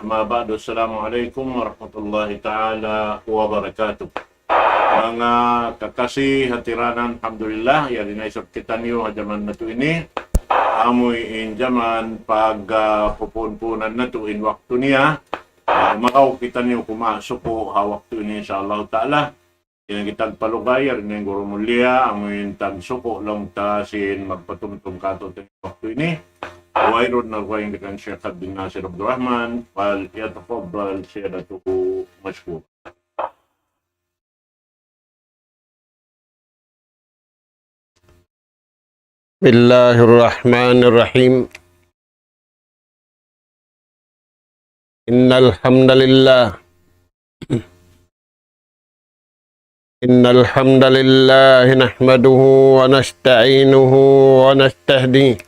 Amma ba'du, assalamualaikum warahmatullahi ta'ala wabarakatuh. Mga kakasih hatiranan, alhamdulillah, ya dinaisap kita niyo hajaman na to ini. Amoy in jaman pag pupunpunan na to in waktu niya. Makaw kita niyo kumasok po waktu ini insyaAllah ta'ala. Yan kitag palugay, rin yung guru mulia, amoy tag suko lang ta sin magpatumtum kato waktu ini. Wairun na wayang dekan Syekh Abdul Nasir Abdul Rahman, fal yatafaddal siyadatuhu mashkur. Bismillahirrahmanirrahim. Innal hamdalillah nahmaduhu wa nasta'inuhu wa nastahdihi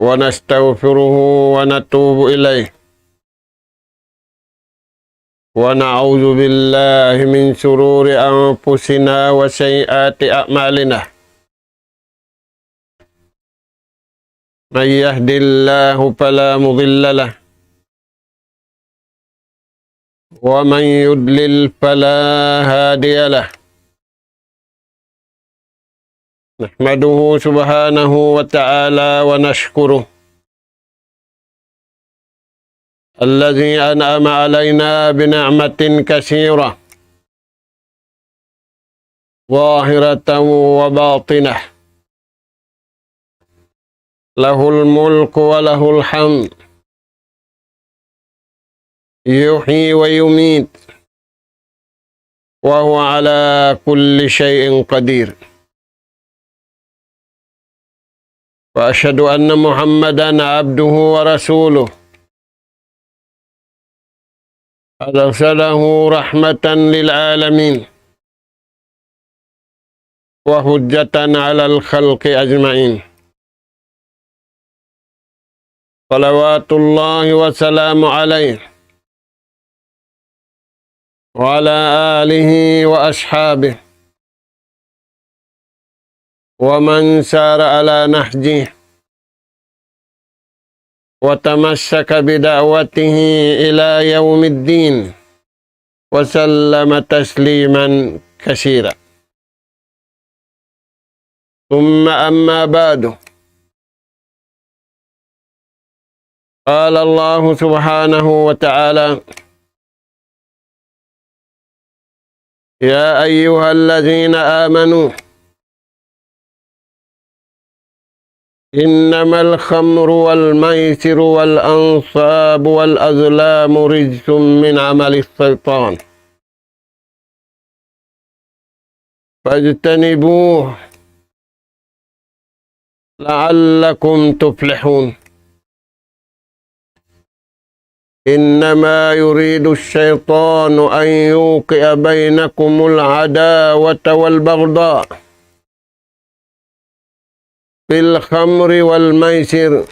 wa nastaghfiruhu wa natubu ilaih wa na'udzu billahi min shururi anfusina wa sayyiati a'malina. Man yahdihillahu fala mudilla lahu wa man yudlil fala hadiya lahu. Nahmaduhu subhanahu wa ta'ala wa nashkuruh alladhi an'ama alayna bina'matin katsirah zahiratan wa batinah lahul mulku wa lahul hamd yuhyi wa yumit wa huwa ala kulli syai'in qadir. Wa asyhadu anna Muhammadan abduhu wa rasuluh arsalahu rahmatan lil alamin wa hujjatan 'alal khalqi ajma'in. Salawatullahi wa salamu alaihi wa ala alihi wa ashabihi wa man sara ala nahjih wa tamassaka bida'watihi ila yaumiddin wa sallama tasliman katsira. Thumma amma ba'du. Qala Allah subhanahu wa ta'ala: Ya ayyuhalladzina amanu innamal khamru wal maisiru wal ansabu wal azlamu rijsum min amalis syaitan fajtanibuhu la'allakum tuflihun. Innama yuridu syaitanu an yuqi'a bainakumul adawata wal baghdha fil khamri wal maisir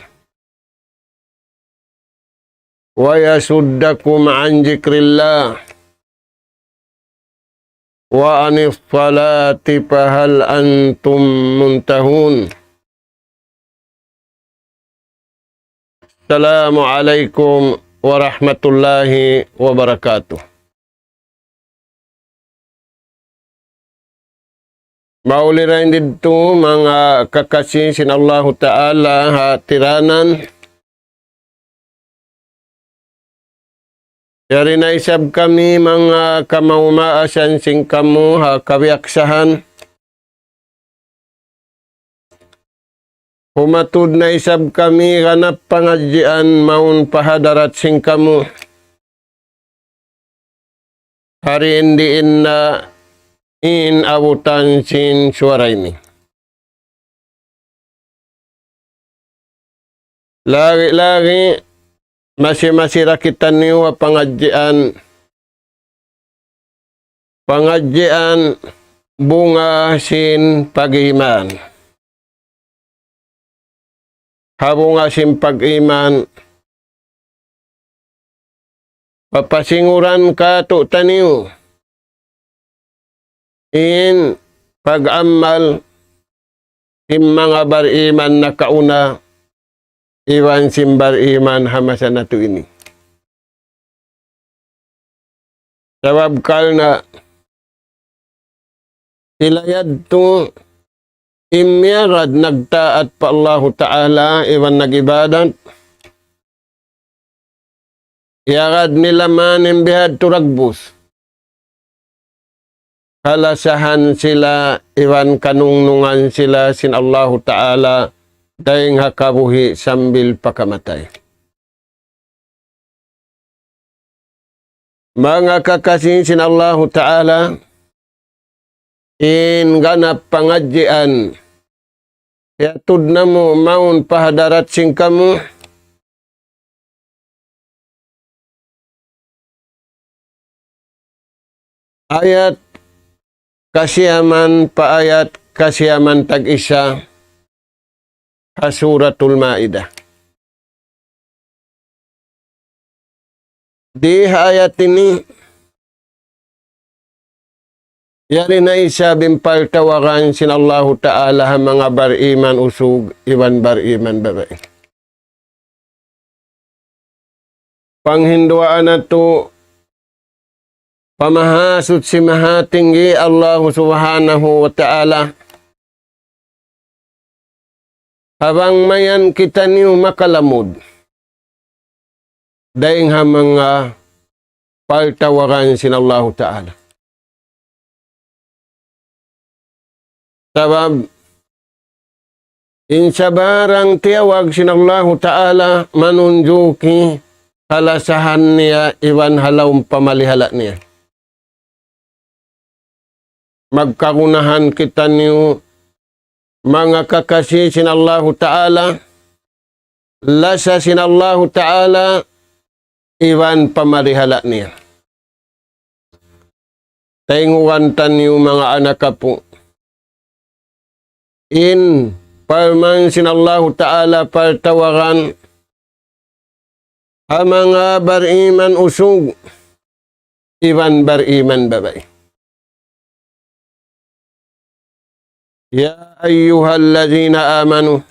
wa yasuddakum an dzikrillah wa anis salati fahal antum muntahun. Assalamualaikum warahmatullahi wabarakatuh. Maulirain dito mga kakasih sin Allah Ta'ala hatiranan. Yari na isab kami mga kamaumaasan sing kamu kawiaksahan. Humatud na isab kami ganap pangadjian maun pahadarat sing kamu. Hari indiin na in abutan sin suara ini. Lagi-lagi masih rakitan niwa pengajian bunga sin pag-iman. Habunga sin pag-iman papasinguran ka to taniw in pag-amal im mga bariman na kauna iwan simbar iman hamasan na to ini. Sabab kalna silayad to imyarad nagtaat pa Allah Ta'ala iwan nagibadat. Yarad nila manim bihad turagbus. Kalasahan sila, iwan kanungnungan sila sin Allah Ta'ala dahing hakabuhi sambil pakamatay. Mga kakasin sin Allah Ta'ala, in ganap pangadjian, yatud na mo maun pahadarat sing kamu, ayat kasiyaman paayat kasiyaman tag-isa Suratul Maidah. Di ayat ini yari na isa bimpaltawakan sin Allah Ta'ala mga bariman usug iwan bariman babae. Panghinduaan na to pamahasud si mahatinggi Allah Subhanahu wa Ta'ala. Habang mayan kita niyo makalamod, dahing mga paltawaran sin Allah Ta'ala. Sabab, insabarang tiyawag sin Allah Ta'ala manunjuki kalasahan niya iwan halawang pamalihala niya. Magkagunahan kita niyo mga kakasi sin Allah Ta'ala, lasa sin Allah Ta'ala, iwan pamalihala niya. Tainguan niyo mga anak po. In parman sin Allah Ta'ala partawaran ang mga bariman usug, iwan bariman babae. Ya ayyuhallazina amanu,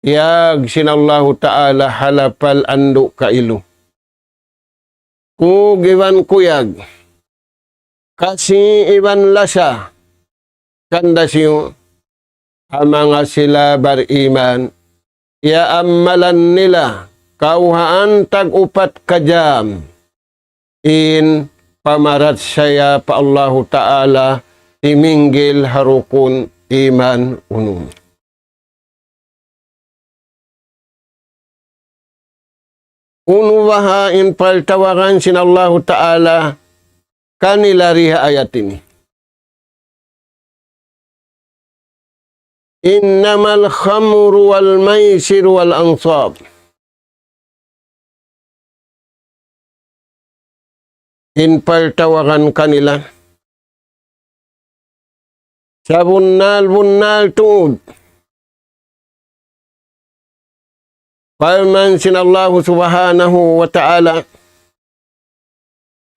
yag sinallahu ta'ala halapal ando kailu. Kugiwan kuyag, kasi iwan lasa, kanda siyo, amanga sila bariman, ya amalan nila, kauhaan tag-upat kajam, in pamarat saya pa Allahu Ta'ala, iminggil harukun iman unum. Unuwahain paltawaran sin Allah Ta'ala kanila riha ayat ini. Innamal khamru wal maisir wal ansab. In paltawaran kanila. Sa bunnal tuud. Palman sin Allah Subhanahu wa Ta'ala.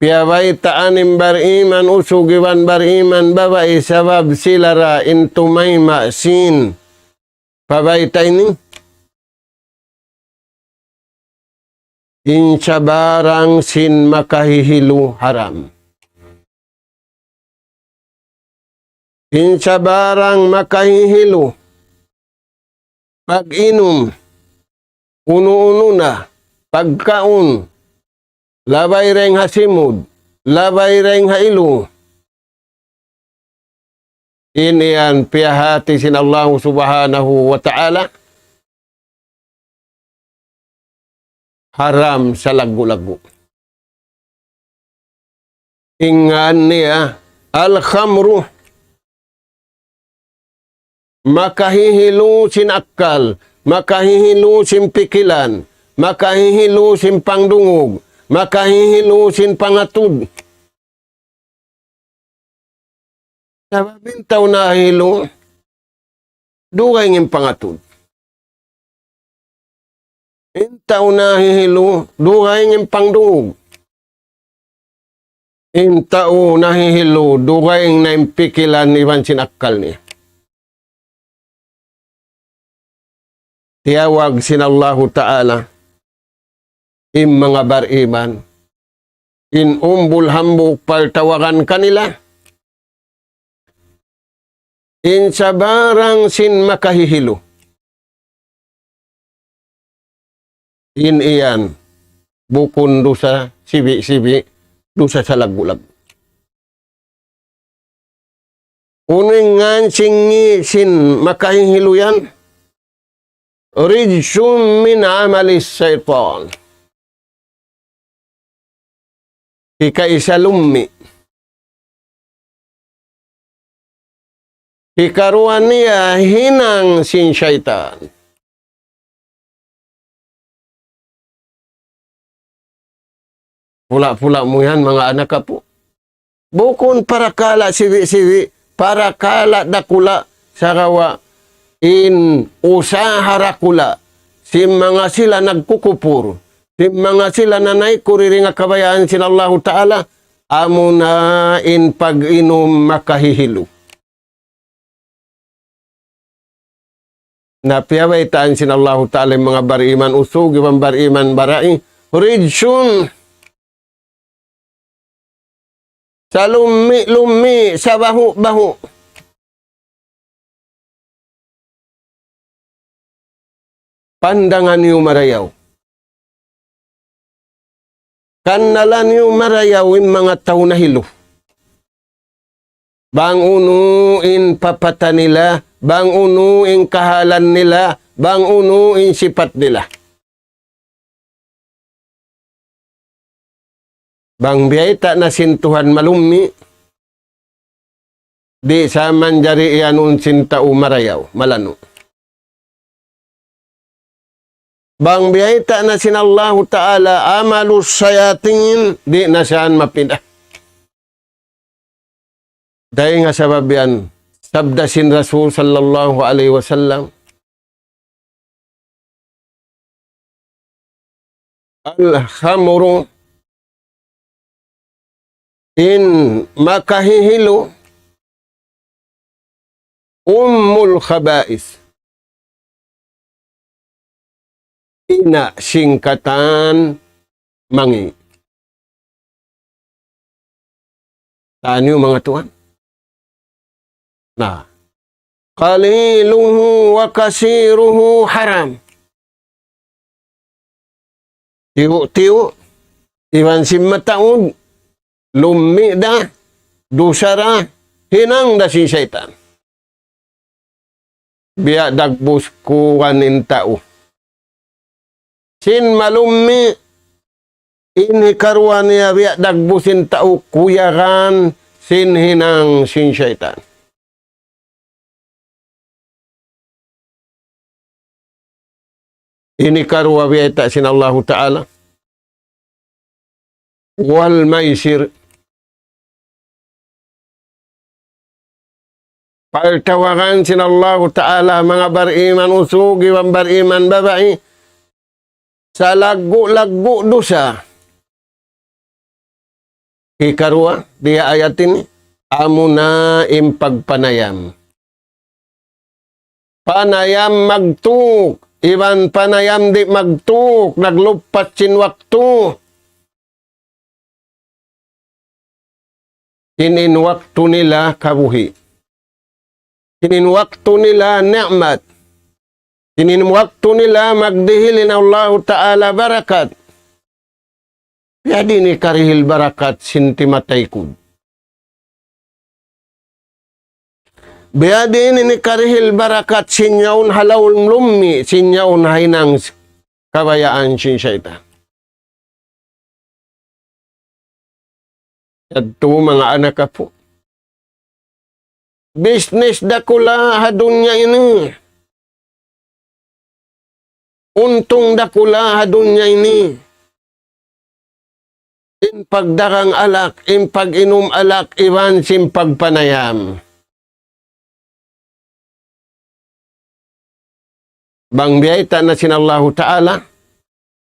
Piyabay taanim bariman usugiwan bariman babae sabab silara intumay masin. Pabay ini. Insya barang sin makahihilu haram. Insya barang makahihilo, pag-inom, uno-uno na, pagkaon, labay reng hasimod, labay reng hailu. Iniyan piyahati sin Allah Subhanahu wa Ta'ala, haram sa lagu-lagu. Ingan niya, al-khamru, makahihilo sin akal, makahihilo sin pikilan, makahihilo sin pangdungog, makahihilo sin pangatud. Sababintaw na hilo, dugay ngin pangatud. Intaw na hilo, dugay ngin pangdungog. Intaw na hilo, dugay ngin pikilan iwan sin akal niya. tiyawag sinallahu ta'ala im mga bariman in umbul hambuk paltawagan kanila in sabarang sin makahihilo in iyan bukun dosa sibi-sibi dosa sa lagulag. Uningan singi sin makahihilo yan rijsum min amalis syaitan. Ika-isa lummi. Ikaruan niya hinang sin syaitan. Pula-pula mo yan mga anak ka po. Bukon para kala siwi-siwi, para kala dakula sa kawa in usaharakula. Si mga sila nagkukupur. Si mga sila nanay kuriri nga kabayaan sin Allah Ta'ala amo na in pag-inom makahihilo. Napiyaway taan sin Allah Ta'ala mga bariman usog, ibang bariman barai, rijsun. Sa lumi, sa bahu-bahu. Pandangan niyo marayaw. Kanalan niyo marayaw yung mga tao na hilo. Bang unuin papata nila, bang unuin kahalan nila, bang unuin sipat nila. Bang biyay ta na sintuhan malumi, di sa manjari ianun sintao marayaw, malano. Bang biyay ta na sinallahu ta'ala amalus sayatin, di na siyaan mapindah. Dahil nga sabab yan, sabda sin Rasul sallallahu alaihi wasallam, al-khamru in makahihilo ummul khabais. Ina singkatan mangi. Taan yung mga tuan? Nah, qaliluhu wa kasiruhu haram. Tiyo-tiyo, iwan simmataun, lumi da, dusara, hinang da si syaitan. Biya dagbus kuwanin tao. Sin malumi, ini karuan niya biya dagbusin tao kuyaran, sin hinang sin syaitan. Ini karuwa biya ita sin Allah Ta'ala. Wal maisir. Paltawakan sin Allah Ta'ala mga bariman usug, ibang bariman babae, sa lagu-lagu dosa. Ikarwa, dia ayat ini, amo na impagpanayam. Panayam magtuk, iban panayam di magtuk, naglupat sin waktu. Inin waktu nila kabuhi. Inin waktu nila ni'mat. Inin waktu nila magdihilin Allah Ta'ala barakat. Jadi ni karihil barakat sintimatay kud. Biadi ni karihil barakat sinyaun halawul lummi, sinyaun hainang kabayaan sin syaitan. Ito mga anak po. Business dakula hadunya ini. Untung dakula hadunya ini. In pagdarang alak, in pag-inom alak, iwan sim pagpanayam. Bang biyayta na sinallahu ta'ala,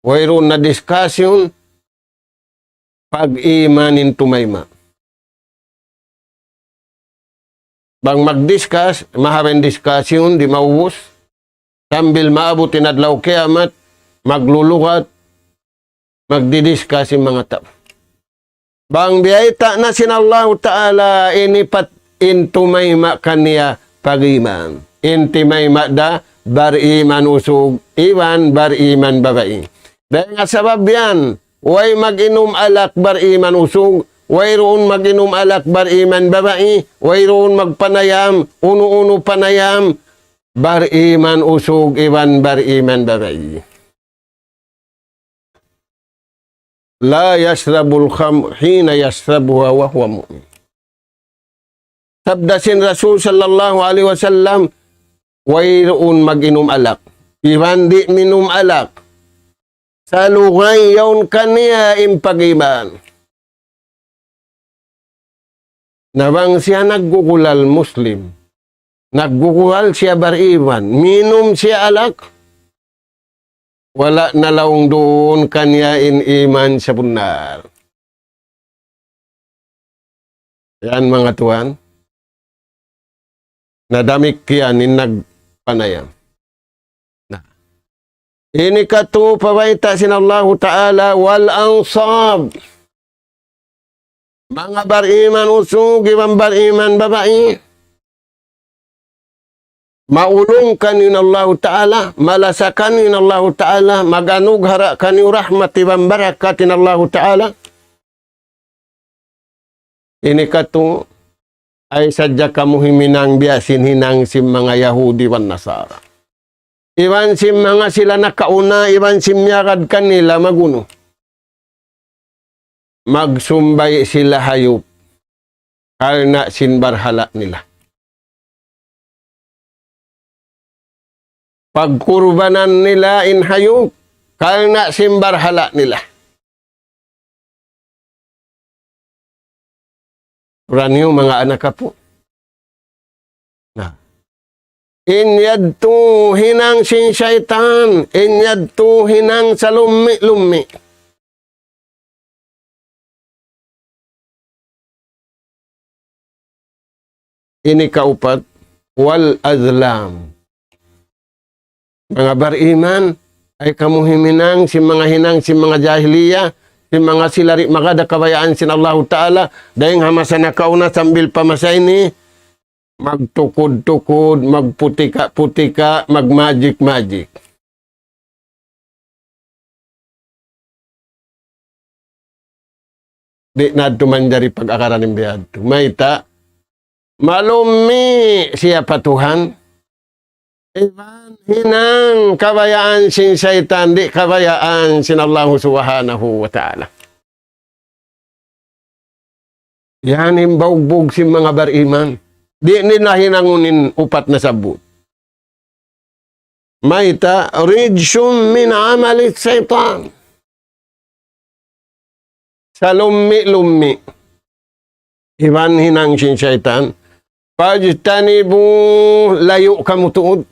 wayroon na diskusyon, pag-imanin tumayma. Bang mag-discuss, mahabang diskusyon, di maubos, sambil maabot tinadlaw kiamat, maglulukat, magdidiscuss yung mga tao. Bang biyayta na sinallahu ta'ala inipat intumayma kaniya pagiman. Intimayma da bariman usog, iwan bariman babae. Dahil nga sabab yan, way mag-inom alak bariman usog, way roon mag-inom alak bariman babae, way roon magpanayam, uno-uno panayam, bariman usog, iwan bariman babae. La yasrabul kham hina yasrabuha wa huwa mu'min. Sabdasin Rasul sallallahu alaihi wasallam, wayroon mag-inom alak. Iwan di minum alak. Sa lugay yawn kaniya impagiban. Nabang siya naggugulal Muslim. Naggugulal siya bariwan. Minum siya alak. Wala na laong doon kanya in iman sa benar. Yan mga tuan. Nadamik yan in nagpanayam. Nah. Ini katu pawaita sinallahu ta'ala wal ansab. Mga bariman usug, ibang bariman babae. Maulungkan yun Allah Ta'ala, malasakan yun Allah Ta'ala, maganughara kan yun rahmati wa barakatin Allah Ta'ala. Ini katu ay sadya kamu himinang biasin hinang sim mga Yahudi wan Nasara. Iwan sim mga sila nakauna, iwan sim yakad kanila maguno. Magsumbay sila hayop karena sinbarhala nila. Pagkurbanan nila in hayop karena simbarhala nila. Ranyo mga anak po. Nah. Inyadtu hinang sin syaitan, inyadtu hinang sa lumi-lumi. Ini kaupat wal azlam. Mga bariman ay kamu himinang si mga hinang si mga jahiliya, si mga silari magada kabayaan sin Allah Ta'ala, dahil hamasa na kauna sambil pamasay ni magtukod-tukod, magputika-putika, magmagic-magic. Di na tumanjari pag-akaran ng biyad. Mayta, malumi siya patuhan. Iban hinang kabayaan sin syaitan, di kabayaan sin Allah subhanahu wa ta'ala. Yan imbaw-bog si mga bariman. Di nila hinangunin upat na sabot. Mayta, rijsum min amalit syaitan. Sa lumi-lumi. Iban hinang sin syaitan. Pajtanibu layo kamu tuod.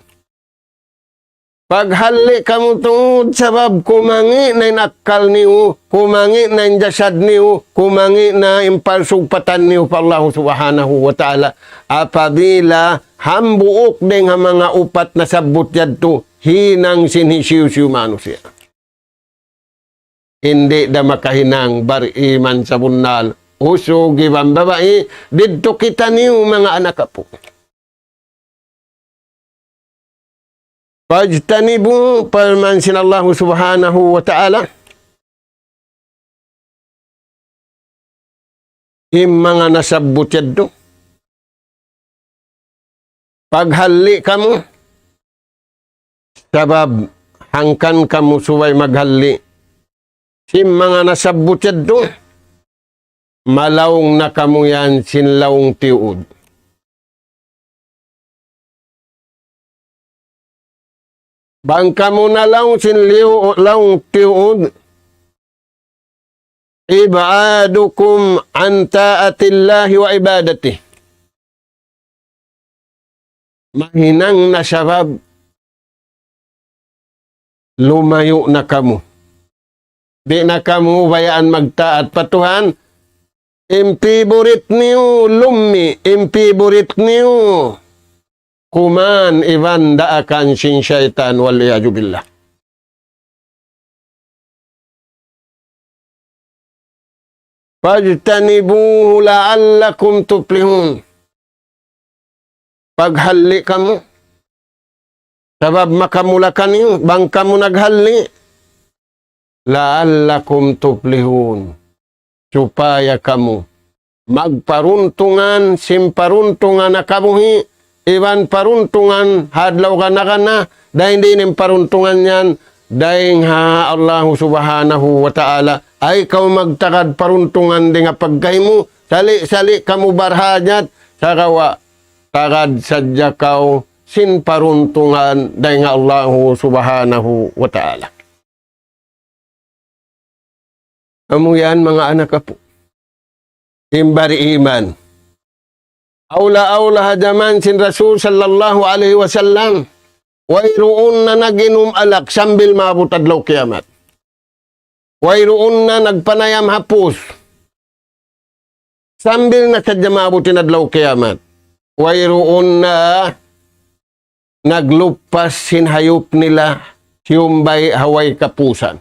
Paghali kamu tuod sabab kumangi na inakal niyo, kumangi na injasad niyo, kumangi na impalsugpatan niyo pa Allah subhanahu wa ta'ala. Apabila hambuok din ang mga upat na sabot yadto, hinang sinisiw-siw manusia. Hindi da makahinang bariman sa bunal. Usog ibang babae, dito kita niyo mga anak po. Pajtanibu palman sinallahu subhanahu wa ta'ala. Mga nasabot yaddo. Paghali kamu, sabab hangkan kamu suway maghali. Mga nasabot yaddo. Malawong na kamu yan sinlawong tiud. Bangka mo na lang sinlawong tiud. Ibaadukum an ta'atillahi wa ibadati. Mahinang na sabab. Lumayo na kamu. Di na kamu bayaan magtaat patuhan. Impiburit niyo lumi, impiburit niyo kuman iban daakan sin syaitan waliyadu billah. Fajtanibuhu la'allakum tuflihun. Paghali kamu, sabab makamulakan niyo, bang kamu naghali, la'allakum tuflihun. Supaya kamu magparuntungan, simparuntungan na kamuhi, iban paruntungan, hadlaw kana, dahil hindi ng paruntungan yan, dahil ha Allah subhanahu wa ta'ala, ay kau magtakad paruntungan di nga pagkay mo, sali kamu barhajat, sa kawa, takad sadya kau, sin paruntungan, dahil nga Allah subhanahu wa ta'ala. Amo yan mga anak ka po. Imbari iman. Aula hadaman sin Rasul sallallahu alaihi wasallam. Wayroon na naginom alak sambil maabot adlaw kiamat. Wayroon na nagpanayam hapos. Sambil na sadya maabutin adlaw kiamat. Wayroon na naglupas sin hayop nila siyumbay haway kapusan.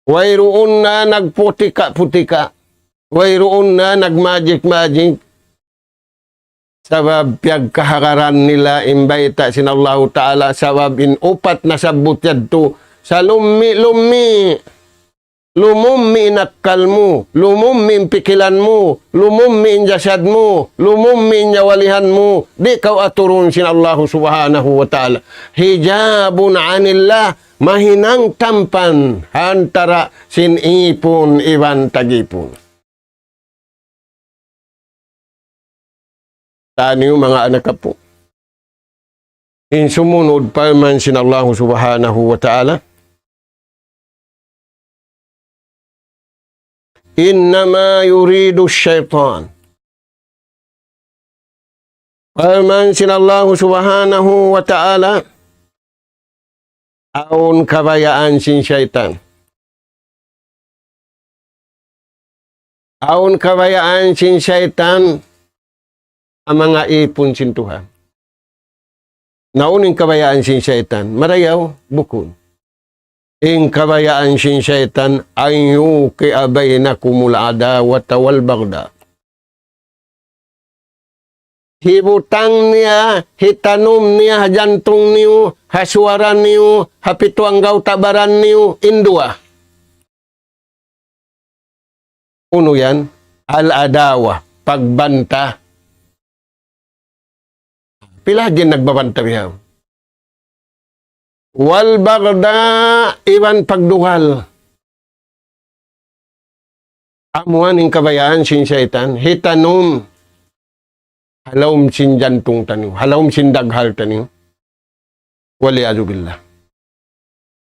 Wayroon na nagputika-putika. Wayroon na nagmagic-magic. Sabab piyagkahakaran nila imbayta sin Allah Ta'ala sabab inupat na sabot yadto sa lumi-lumi. Lumumi inakkal mo. Lumumi pikilan mo. Lumumi injasad mo. Lumumi inyawalihan mo. Di kau aturun sin Allah Subhanahu Wa Ta'ala. Hijabun anillah. Mahinang tampan antara sin ipon iban tagipon. Taniyo mga anak po. In sumunod pa man sin Allah subhanahu wa ta'ala. Innama yuridu syaitan. Pa man sin Allah subhanahu wa ta'ala. Aun kabayaan sin syaitan. Aun kabayaan sin syaitan ang mga ipon sin Tuhan. Nauning kabayaan sin syaitan, marayaw, bukon. Ing kabayaan sin syaitan, ayu kiabay na kumulada watawal bagda. Hibutang niya, hitanom niya, jantung niyo, haswaran niyo, hapituanggaw tabaran niyo, indua. Uno yan, al-adawa, pagbanta. Pila din nagbabanta niya. Wal bagda, iwan pagduhal. Amuan ng kabayaan sin syaitan, hitanom, halawm sin jantung taniyo, halawm sin daghal taniyo. Waliyadu billah.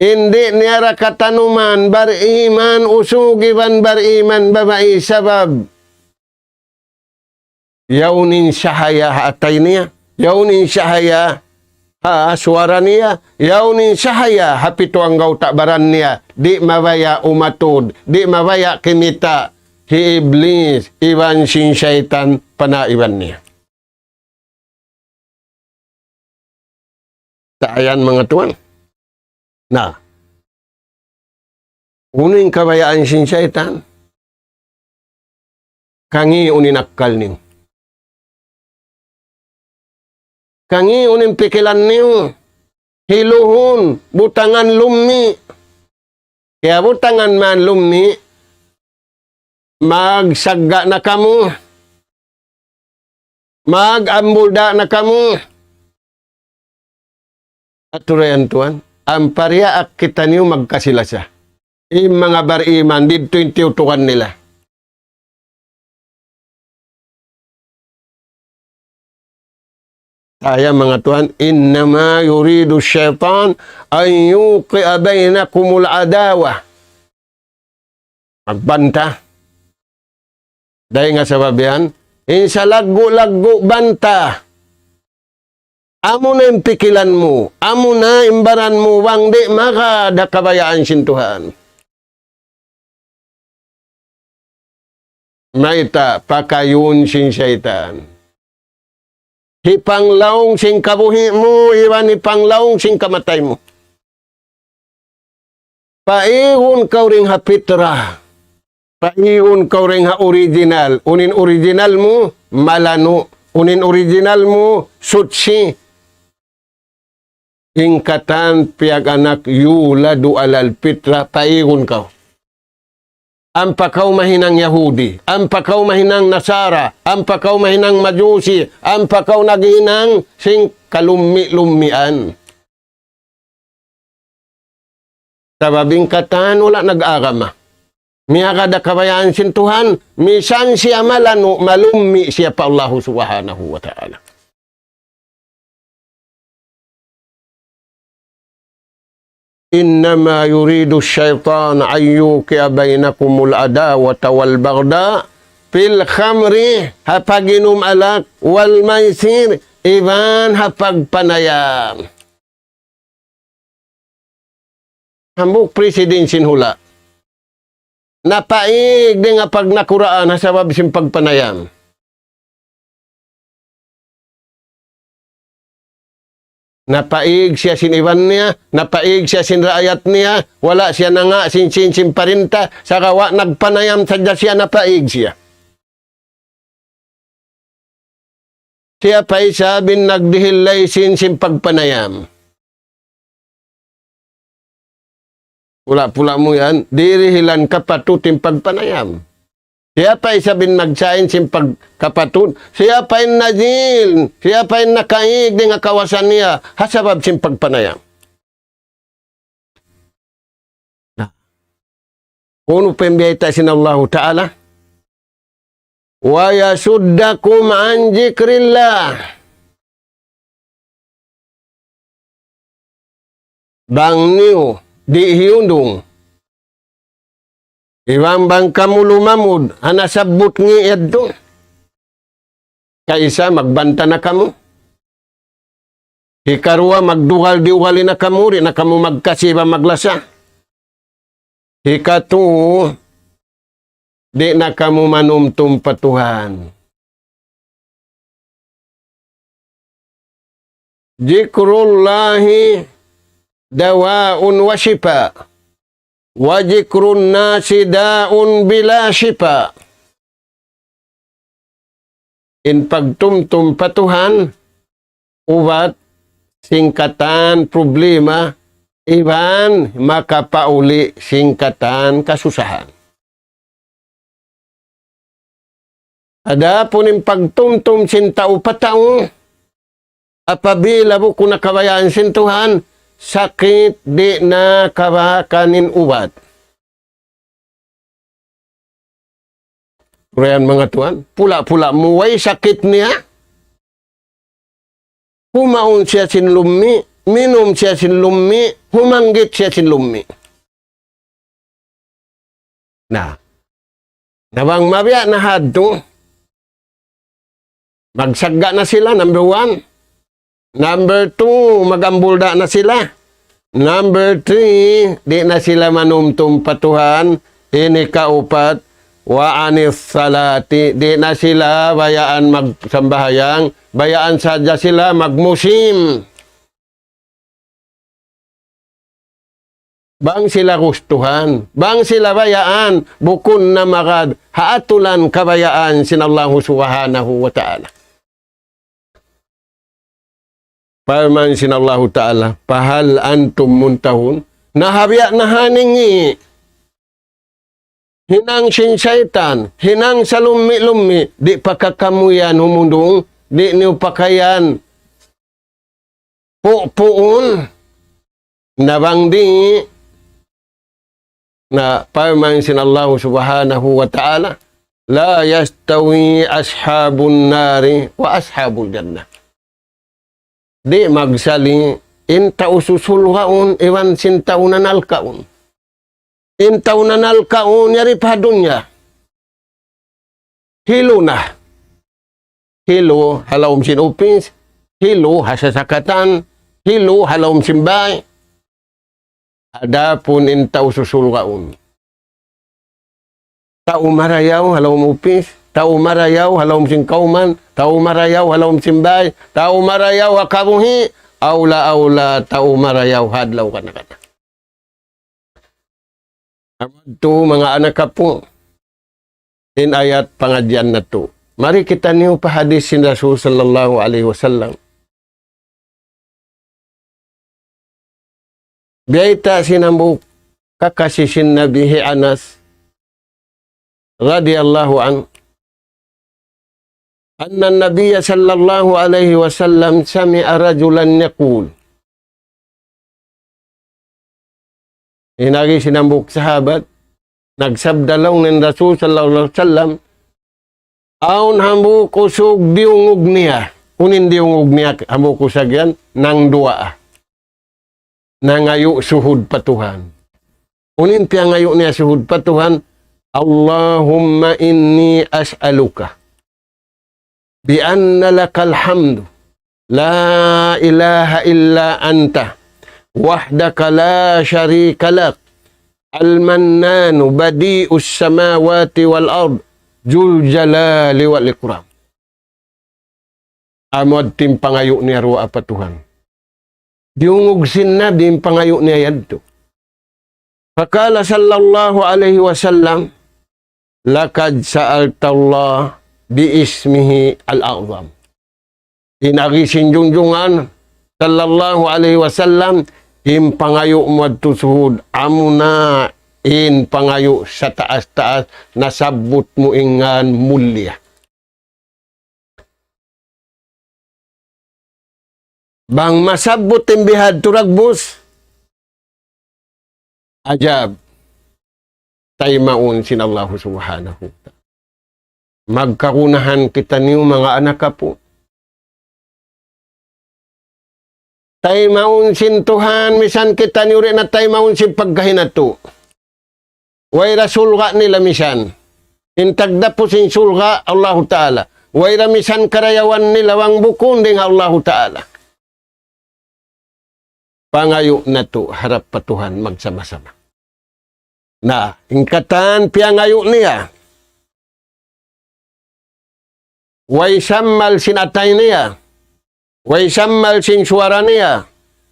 Hindi niya katanuman, bariman, usugiban bariman, babae sabab. Yaunin sahaya atay niya, yaunin sahaya suara niya, yaunin sahaya hapituanggaw takbaran niya, di mabaya umatod, di mabaya kimita, hi iblis, iban sin syaitan, panaiban niya. Ayan mga tuan. Nah, uning kabayaan sin syaitan, kangi uninakal niyo. Kangi unin pikilan niyo. Hiluhon, butangan lumi. Kaya butangan man lumi, magsagga na kamu. Mag-ambulda na kamu. At turayan tuan, ang pariyaak kita niyo magkasilasa. Yung mga bariman, dito yung tiutukan nila. Kaya mga tuan, innama yuridu syaitan an yuqi'a bainakumul adawa. Magbanta. Dahil nga sabab yan, insa laggo-laggo banta. Amo na yung pikilan mo, amo na imbaran mo, wang di makadakabayaan sin Tuhan. Maita, pakayun sin syaitan. hipanglaong sing kabuhi mo, iwan hipanglaong sing kamatay mo. Paigon ka ring hapitra. Paigon ka ring ha original. Unin original mo, malano. Unin original mo, sutsi. Ingkatan piyag anak yuladu alal pitra, paigon ka. Ampakaw mahinang Yahudi, ampakaw mahinang Nasara, ampakaw mahinang Majusi, ampakaw naghinang sing kalumi-lumian. Sa babing katan, wala nag-agama. Miya kada kabayaan sin Tuhan, misan siya malano, malumi siya pa Allah subhanahu wa ta'ala. Innama yuridu syaitan ayyukia bainakumul adawata wal bagda fil khamri hapaginum alak wal maisir iban hapagpanayam. Hambuk presidensin hula. Napaig di nga pag nakuraan hasabab sim pagpanayam. Napaig siya sin iwan niya, napaig siya sin raayat niya, wala siya na nga sin parinta, sa kawa nagpanayam sadya siya, napaig siya. Siya pa'y sabing nagdihilay sin pagpanayam. Pula-pula mo yan, dirihilan kapatutin pagpanayam. Siya pa'y sabing nagsain sin pagkapatut. Siya pa'y najil. Siya pa'y nakaig di nga kawasan niya. Hasabab sin pagpanayam. Kuno pembiyata sin Allah Ta'ala. Wa yasuddakum an jikrillah. Bang niyo. Di hiundong. Iwang bang kamu lumamud, hanasabot ngi eddo. Kaisa magbanta na kamu. Hikarwa magdugal-dugali na kamu, rin na kamu magkasiba maglasa. Hikatu, di na kamu manumtum patuhan. Jikrullahi dawaun wa shifa wa jikrun nasi daun bila shifa. In pagtumtum patuhan ubat singkatan problema iban makapauli singkatan kasusahan. Ada pun in pagtumtum sintao patao apabila mo kung nakabayaan sin Tuhan sakit di na kabakanin ubat. Rayan mga tuan, pula-pula muway sakit niya. Humaon siya sin lumi, minum siya sin lumi, humanggit siya sin lumi. Nabang mabiya na hadto, magsagga na sila, number 1. Number 2, magambulda na sila. Number 3, di na sila manumtum patuhan. Ini kaupat, wa anis salati. Di na sila bayaan magsambahayang. Bayaan saja sila magmusim. Bang sila gustuhan. Bang sila bayaan. Bukun na magad. Haatulan kabayaan sinallahu subhanahu wa ta'ala. Paman sinallahu ta'ala, pahal antum muntahun, nahabya na haningi. Hinang sin syaitan, hinang sa lumi-lumi, di pakakamuyan humundong, di niyo pakayan. Puun, nabang di, na paman sinallahu subhanahu wa ta'ala, la yastawi ashabun nari wa ashabul jannah. Di magsali intaw susulhaon iwan sintaw nanalkaon. Intaw nanalkaon yari padunya. Hilo na. Hilo halawom sin upins. Hilo hasasakatan. Hilo halawom sin bay. Adapun intaw susulhaon. Tao marayaw halawom upins. tau marayaw halom sing kauman, tau marayaw halom simbay, tau marayaw hakabuhi, aula tau marayaw hadlaw kana. Ito mga anak kapo, in ayat pengajian na to. Mari kita niyo pa hadisin Rasul sallallahu alaihi wasallam. Biyaita sinambuk kakasisin Nabi Anas radhiyallahu an. Anna Nabiya sallallahu alaihi wasallam sami'a rajulan yaqul. Inagi sinambuk sahabat, nagsabda lang ng Rasul sallallahu alaihi wasallam, aun hambu kusog diungog niya. Kunin diungog niya, hambu kusagyan, nang dua. Nangayo suhud patuhan. Kunin piya ngayo niya suhud patuhan, Allahumma inni as'aluka bi anna lakal hamdu la ilaha illa anta wahdaka la syarika lak al-mannanu badi'us samawati wal ard jul jalali wal ikram. Amod tim pangayo niya ro apa Tuhan. Diungog sinna dim pangayo niya yadto. Fakala sallallahu alaihi wasallam, lakad sa'altallah biismihi al-a'zam. Inagisin junjungan sallallahu alaihi wasallam, im pangayo mo adto suhud amuna in pangayo sa taas-taas nasabot mo ingan mulya. Bang masabot timbihad turagbus ajab taymaun sin Allah subhanahu wa ta'ala. Magkakunahan kita niyo mga anak kapo. Taymaun sin Tuhan, misan kita niyo rin na taymaun sin pagkahinato. Wayra sulga nila misan. Intagda po sin sulga Allah Ta'ala. Wayra misan karayawan nila wang bukon ding Allah Ta'ala. Pangayo na to harap pa Tuhan magsama-sama. Na, ingkatan piangayo niya. Way sammal sin atay niya. Way sammal sin suara niya.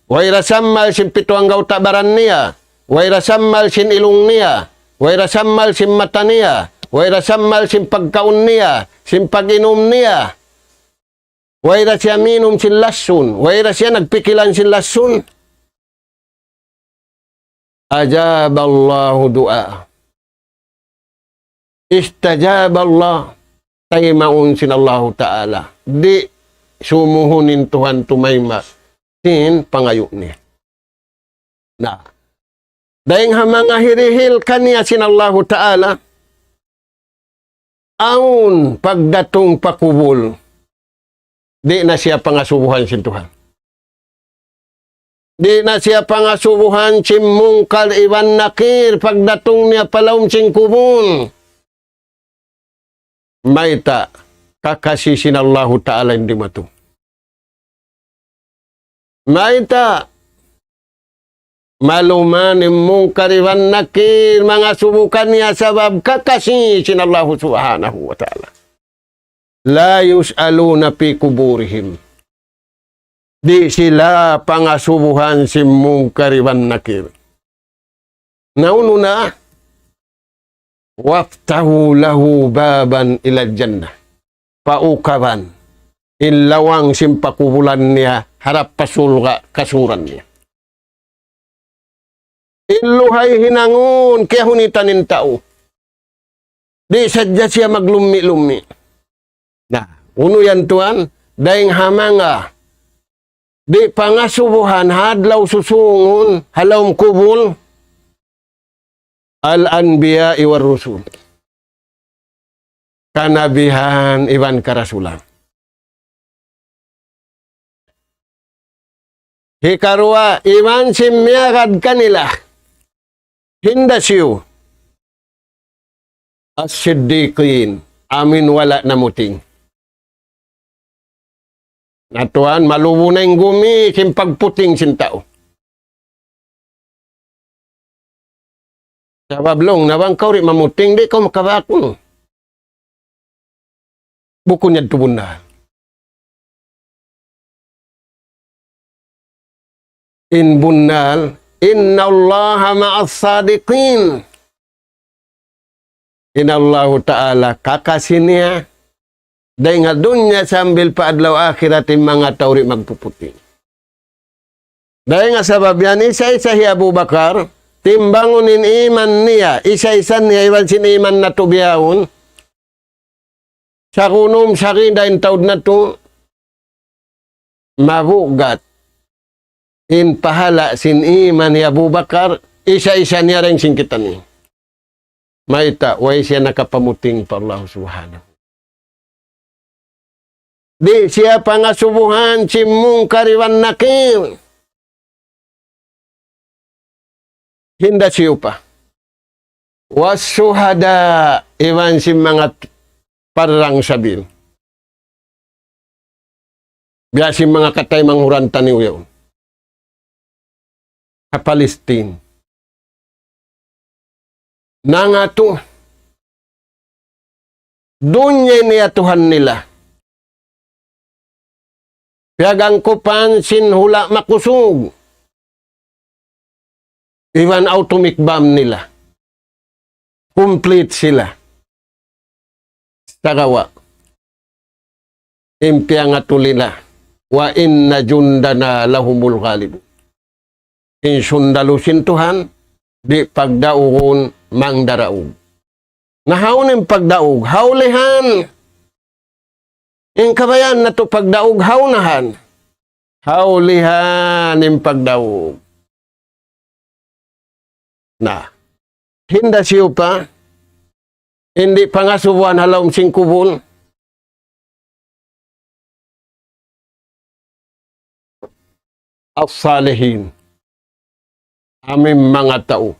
Way rasammal sin pituang tabaran niya. Way rasammal sin ilong niya. Way rasammal sin mata niya. Way rasammal sin pagkaon niya. Sin pag-inom niya. Way rasya minum sin lasun. Way rasya nagpikilan sin lasun. Ajaballahu du'a. Istajaballah. Taymaun sin Allah Ta'ala. Di sumuhunin Tuhan tumayma sin pangayo niya. Na. Dahing hamanga hirihil kaniya sin Allah Ta'ala. Aun pagdatong pakubol. Di na siya pangasubuhan sin Tuhan. Di na siya pangasubuhan sin mungkar iwan nakir pagdatong niya palawm sin kubul. Maita kakasisin Allah Ta'ala hindi matu. Maita maluman mungkar iwan nakir mga subukan niya sabab kakasisin Allah Subhanahu wa Ta'ala. La yus'aluna fi kuburihim. Di sila pangasubuhan si mungkar iwan nakir. Nauno na, waftahu lahu baban ila jannah. Paukaban. Ilawang simpakubulan niya, harap pasulga kasuran niya. Iluhay hinangun, kaya hunitan ng tao. Di sadya siya maglumi-lumi. Nah, uno yan tuan, daing hamanga. Di pangasubuhan, hadlaw susungun, halawm kubul, al-anbiya iwar rusul. Kanabihan iwan karasulan. Hikarwa, iman simyagad kanila. Hinda siyo. As-siddiqin, amin wala namuting. Natuan, malubo na yung gumi, simpagputing sintao. Sabablong, nawang kauri mamuting, di ko makabakon. Buko niya tubunal. In bunal, inna allaha ma'as sadiqin. Inna Allah ta'ala kakasinya dahil nga dunya sambil paadlaw akhiratin mga tawri magpuputi. Dahil nga sabab yan, isa-isa si Abu Bakar, timbangunin iman niya, isa-isa niya, iwan sin iman na tubiyahon, sa kunom sa dahin taod na to, mabugat, in pahala sin iman ni Abu Bakar, isa-isa niya rin singkitan niya. Maita, way siya nakapamuting pa Allah subhanahu. Di siya pangasubuhan si Munkar wan Nakir. Hinda siyo pa. Wasuhada iwan si mga parang sabil. Biya si mga katay manghuranta ni Uyaw. Sa Palestine. Nanga to. Dunya niya Tuhan nila. Piagang kupan sinhula makusog. Iwan atomic bomb nila. Complete sila. Tagawa. Impya nga tulila. Wa inna jundana lahumul ghalib. Insundalusin Tuhan. Di pagdaogon mang daraog. Nahaon yung pagdaog, haulihan. Yung kabayan na to pagdaog, haunahan. Haulihan yung pagdaog. Na, hinda siyo pa, hindi pangasubuan halawang singkubon. As-salihin. Aming mga tao.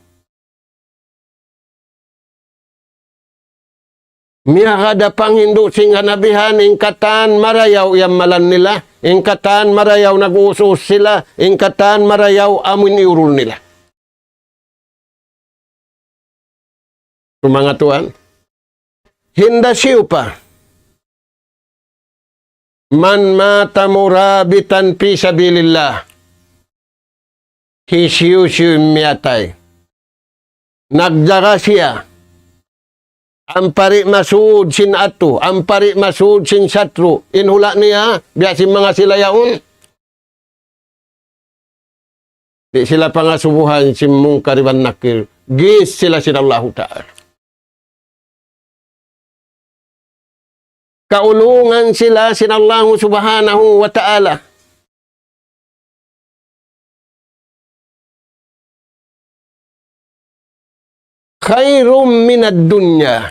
Miya kada pang hindu sing hanabihan, ingkatan marayaw yang malan nila, ingkatan marayaw nag-usos sila, ingkatan marayaw amin iurul nila. So, mga tuan, hinda siyo pa. Man mata murabitan fi sabilillah. Hisiyo miyatay. Nagjaga siya. Ampari masud sin ato. Ampari masud sin satru. Inhula niya. Biyasin mga sila yaon. Di sila pangasubuhan si Munkar wan Nakir. Gis sila sin Allah Ta'ala. Kaulungan sila sin Allah Subhanahu wa Ta'ala. Khairum minad dunya.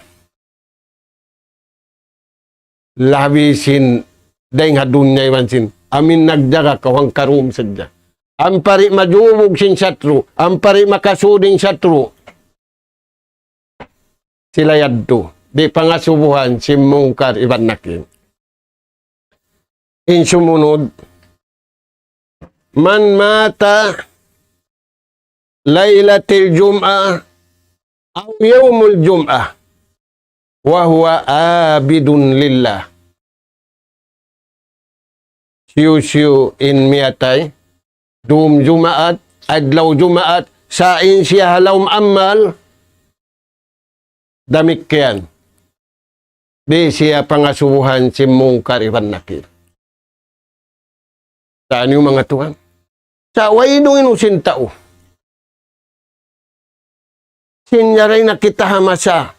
Labisin dahil nga dunya iwansin. Amin nagjaga kawang karum sadya. Ampari majubog sin satru. Ampari makasuding satru. Sila yadto. Di pangasubuhan si Munkar wan Nakir. In sumunod. Man mata laylatil jum'ah aw yawmul jum'ah wa huwa abidun lillah. Siyo in miyatay dum jumaat adlaw jumaat sain siya halawm amal damik kiyan. Di siya pangasubuhan si Munkar wan Nakir. Saan yung mga tuhan? Sa wainong inusin tao. Sinyaray nakita hamasa,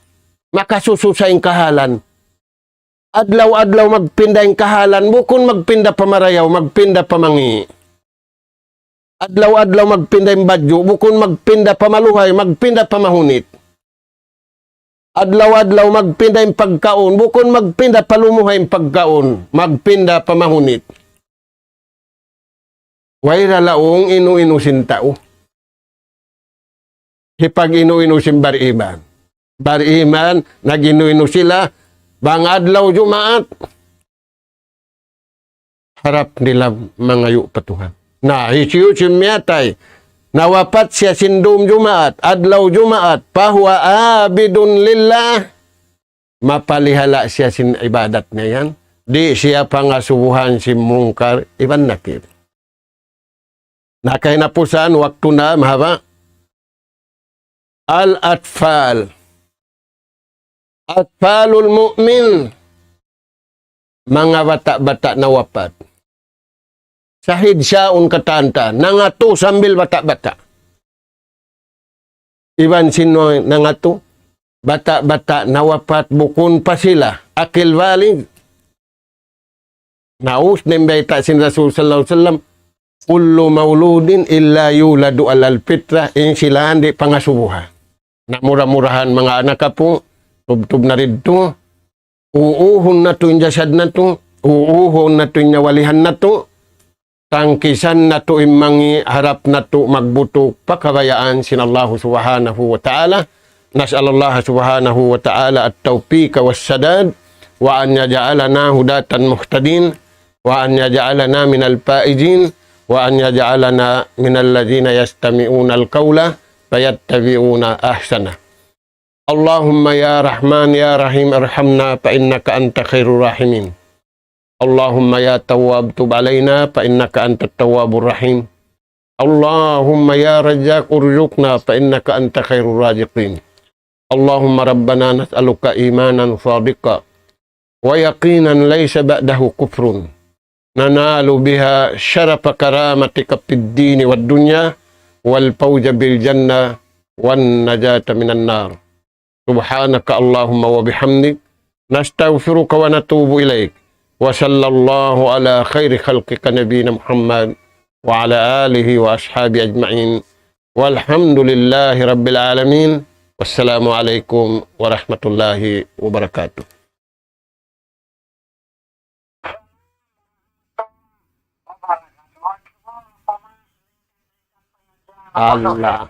makasususaing kahalan. Adlaw-adlaw magpinda yung kahalan, bukon magpinda pamarayaw, magpinda pamangi. Adlaw-adlaw magpinda yung badyo, bukon magpinda pamaluhay, magpinda pamahunit. Adlaw-adlaw magpinda yung pagkaon, bukon magpinda palumuhay yung pagkaon, magpinda pamahunit. Wayra laong inu-inusin tao. Hipag inu-inusin bariman. Bariman, nag-inu-inu sila, bang adlaw jumaat. Harap nila mga patuhan. Na, hisiyo miyatay, nawapat siya sindom jumaat, adlaw jumaat, pahuwa abidun lillah, mapalihala siya sin ibadat na yan. Di siya pangasubuhan si mungkar, iban nakir. Nakay na po saan, waktu na, mahaba. Al-atfal. Atfalul mu'min. Mga bata-bata na wapat. Sahid siya un katanta, nangatu sambil bata-bata. Iban sino nangatu? Bata-bata na wapat, bukun pa sila. Akil valig. Naus nimbaita sin Rasul sallallahu alaihi wasallam, kullu mauludin illa yuladu alal fitra, in sila hindi pangasubuhan. Na murah-murahan mga anak ka po, tub-tub na rin to, uuhon na to yung jasad na to, uuhon na to yung nawalihan na to, tangkisan na to yung mangi harap na to magbuto pakabayaan sin Allah subhanahu wa ta'ala. Nas'alallah subhanahu wa ta'ala at-tawfiq was-sadad wa an yaj'alana hudatan muhtadin wa an yaj'alana minal faizin wa an yaj'alana minal ladzina yastami'una al-qawla fayattabi'una ahsana. Allahumma ya Rahman ya Rahim irhamna fa innaka anta khairur rahimin. Allahumma ya Tawwab tub alaina fa innaka antat tawwabur rahim. Allahumma ya Razzaq urzuqna fa innaka anta khairur raziqin. Allahumma rabbana nas'aluka imanan sadiqa wa yaqinan laysa ba'dahu kufrun. Nanalu biha syarafa karamatika fid dini wad dunya wal fawza bil jannah wan najata minan nar. Subhanaka Allahumma wa bihamdik nastaghfiruka wa natubu ilaik. Wa sallallahu ala khairi khalqika nabiyina Muhammad wa ala alihi wa ashabi ajma'in. Walhamdulillahi rabbil alamin. Wassalamualaikum warahmatullahi wabarakatuh. Allah.